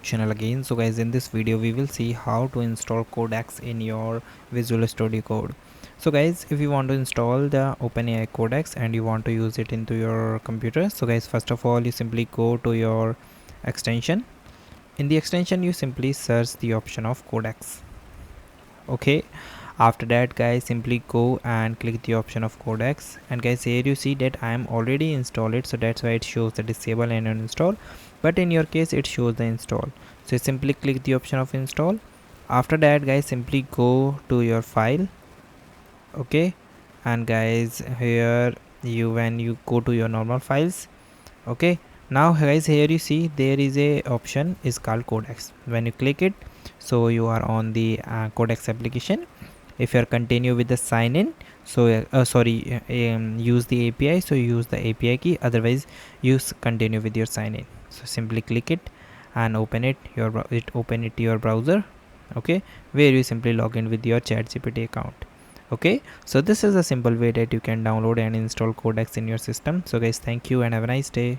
channel again. So guys, in this video we will see how to install Codex in your Visual Studio Code. So guys, if you want to install the OpenAI Codex and you want to use it into your computer, so guys, first of all you simply go to your extension. In the extension you simply search the option of Codex. Okay, after that guys, simply go and click the option of Codex, and guys, here you see that I am already installed it, so that's why it shows the disable and uninstall, but in your case it shows the install. So simply click the option of install. After that guys, simply go to your file. Okay, and guys, here when you go to your normal files. Okay, now guys, here you see there is a option is called Codex. When you click it, so you are on the Codex application. If you are continue with the sign in, so use the API, so use the API key, otherwise use continue with your sign in. So simply click it and open it to your browser. Okay, where you simply log in with your ChatGPT account. Okay, so this is a simple way that you can download and install Codex in your system. So guys, thank you and have a nice day.